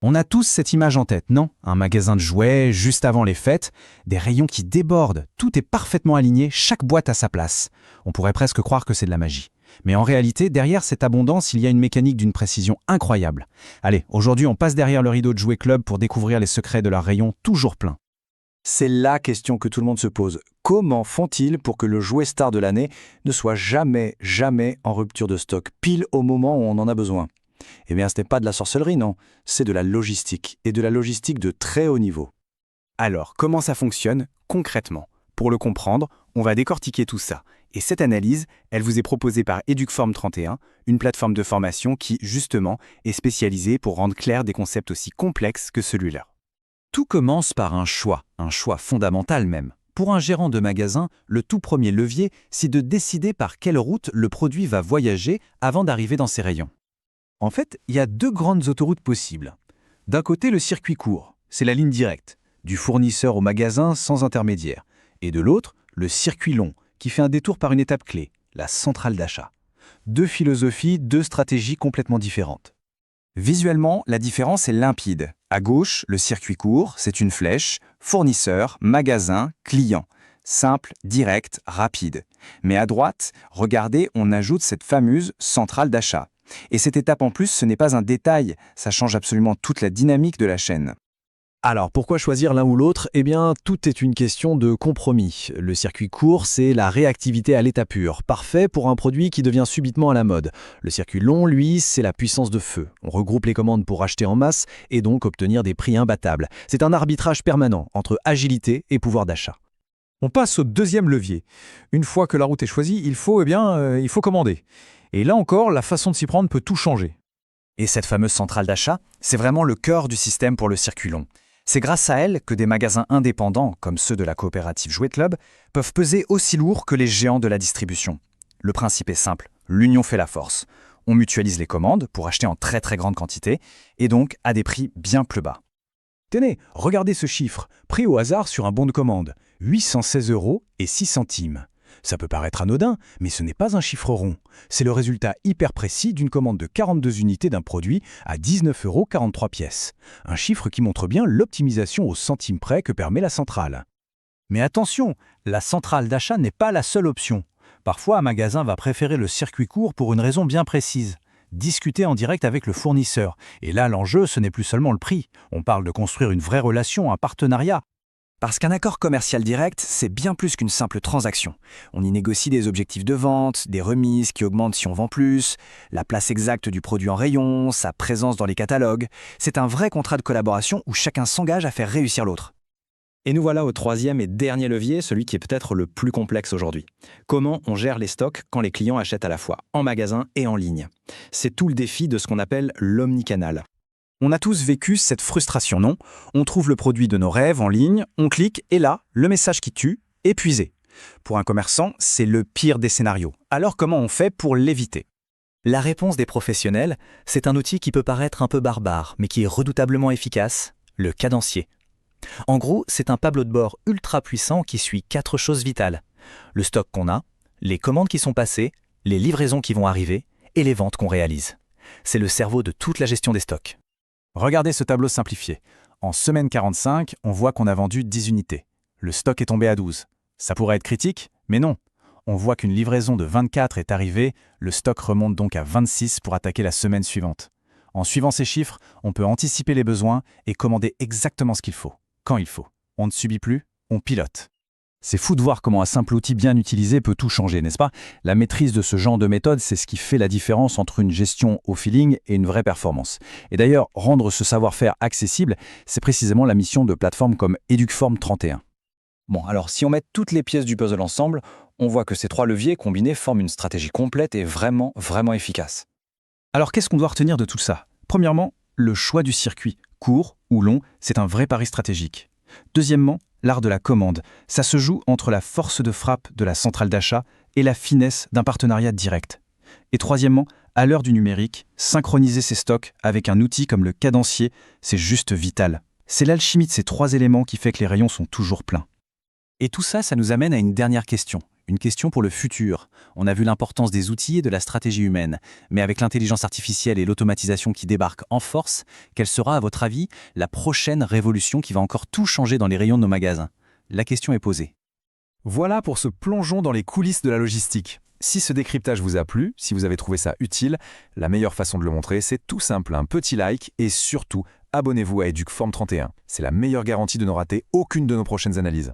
On a tous cette image en tête, non? Un magasin de jouets, juste avant les fêtes, des rayons qui débordent, tout est parfaitement aligné, chaque boîte à sa place. On pourrait presque croire que c'est de la magie. Mais en réalité, derrière cette abondance, il y a une mécanique d'une précision incroyable. Allez, aujourd'hui, on passe derrière le rideau de Jouet Club pour découvrir les secrets de leurs rayons toujours pleins. C'est la question que tout le monde se pose. Comment font-ils pour que le jouet star de l'année ne soit jamais en rupture de stock, pile au moment où on en a besoin? Eh bien, ce n'est pas de la sorcellerie, non. C'est de la logistique, et de la logistique de très haut niveau. Alors, comment ça fonctionne concrètement? Pour le comprendre, on va décortiquer tout ça. Et cette analyse, elle vous est proposée par Educform 31, une plateforme de formation qui, justement, est spécialisée pour rendre clair des concepts aussi complexes que celui-là. Tout commence par un choix fondamental même. Pour un gérant de magasin, le tout premier levier, c'est de décider par quelle route le produit va voyager avant d'arriver dans ses rayons. En fait, il y a deux grandes autoroutes possibles. D'un côté, le circuit court, c'est la ligne directe, du fournisseur au magasin sans intermédiaire. Et de l'autre, le circuit long, qui fait un détour par une étape clé, la centrale d'achat. Deux philosophies, deux stratégies complètement différentes. Visuellement, la différence est limpide. À gauche, le circuit court, c'est une flèche, fournisseur, magasin, client. Simple, direct, rapide. Mais à droite, regardez, on ajoute cette fameuse centrale d'achat. Et cette étape en plus, ce n'est pas un détail, ça change absolument toute la dynamique de la chaîne. Alors, pourquoi choisir l'un ou l'autre? Eh bien, tout est une question de compromis. Le circuit court, c'est la réactivité à l'état pur, parfait pour un produit qui devient subitement à la mode. Le circuit long, lui, c'est la puissance de feu. On regroupe les commandes pour acheter en masse et donc obtenir des prix imbattables. C'est un arbitrage permanent entre agilité et pouvoir d'achat. On passe au deuxième levier. Une fois que la route est choisie, il faut commander. Et là encore, la façon de s'y prendre peut tout changer. Et cette fameuse centrale d'achat, c'est vraiment le cœur du système pour le circuit long. C'est grâce à elle que des magasins indépendants, comme ceux de la coopérative Jouet Club, peuvent peser aussi lourd que les géants de la distribution. Le principe est simple, l'union fait la force. On mutualise les commandes pour acheter en très grande quantité, et donc à des prix bien plus bas. Tenez, regardez ce chiffre, pris au hasard sur un bon de commande, 816 € et 6 centimes. Ça peut paraître anodin, mais ce n'est pas un chiffre rond. C'est le résultat hyper précis d'une commande de 42 unités d'un produit à 19,43 €. Un chiffre qui montre bien l'optimisation au centime près que permet la centrale. Mais attention, la centrale d'achat n'est pas la seule option. Parfois, un magasin va préférer le circuit court pour une raison bien précise. Discuter en direct avec le fournisseur. Et là, l'enjeu, ce n'est plus seulement le prix. On parle de construire une vraie relation, un partenariat. Parce qu'un accord commercial direct, c'est bien plus qu'une simple transaction. On y négocie des objectifs de vente, des remises qui augmentent si on vend plus, la place exacte du produit en rayon, sa présence dans les catalogues. C'est un vrai contrat de collaboration où chacun s'engage à faire réussir l'autre. Et nous voilà au troisième et dernier levier, celui qui est peut-être le plus complexe aujourd'hui. Comment on gère les stocks quand les clients achètent à la fois en magasin et en ligne? C'est tout le défi de ce qu'on appelle l'omnicanal. On a tous vécu cette frustration, non? On trouve le produit de nos rêves en ligne, on clique et là, le message qui tue, épuisé. Pour un commerçant, c'est le pire des scénarios. Alors comment on fait pour l'éviter? La réponse des professionnels, c'est un outil qui peut paraître un peu barbare, mais qui est redoutablement efficace, le cadencier. En gros, c'est un tableau de bord ultra puissant qui suit 4 choses vitales. Le stock qu'on a, les commandes qui sont passées, les livraisons qui vont arriver et les ventes qu'on réalise. C'est le cerveau de toute la gestion des stocks. Regardez ce tableau simplifié. En semaine 45, on voit qu'on a vendu 10 unités. Le stock est tombé à 12. Ça pourrait être critique, mais non. On voit qu'une livraison de 24 est arrivée, le stock remonte donc à 26 pour attaquer la semaine suivante. En suivant ces chiffres, on peut anticiper les besoins et commander exactement ce qu'il faut, quand il faut. On ne subit plus, on pilote. C'est fou de voir comment un simple outil bien utilisé peut tout changer, n'est-ce pas? La maîtrise de ce genre de méthode, c'est ce qui fait la différence entre une gestion au feeling et une vraie performance. Et d'ailleurs, rendre ce savoir-faire accessible, c'est précisément la mission de plateformes comme Educform 31. Bon, alors si on met toutes les pièces du puzzle ensemble, on voit que ces 3 leviers combinés forment une stratégie complète et vraiment efficace. Alors qu'est-ce qu'on doit retenir de tout ça? Premièrement, le choix du circuit, court ou long, c'est un vrai pari stratégique. Deuxièmement, l'art de la commande. Ça se joue entre la force de frappe de la centrale d'achat et la finesse d'un partenariat direct. Et troisièmement, à l'heure du numérique, synchroniser ses stocks avec un outil comme le cadencier, c'est juste vital. C'est l'alchimie de ces 3 éléments qui fait que les rayons sont toujours pleins. Et tout ça, ça nous amène à une dernière question. Une question pour le futur. On a vu l'importance des outils et de la stratégie humaine. Mais avec l'intelligence artificielle et l'automatisation qui débarquent en force, quelle sera, à votre avis, la prochaine révolution qui va encore tout changer dans les rayons de nos magasins? La question est posée. Voilà pour ce plongeon dans les coulisses de la logistique. Si ce décryptage vous a plu, si vous avez trouvé ça utile, la meilleure façon de le montrer, c'est tout simple, un petit like et surtout, abonnez-vous à Educform 31. C'est la meilleure garantie de ne rater aucune de nos prochaines analyses.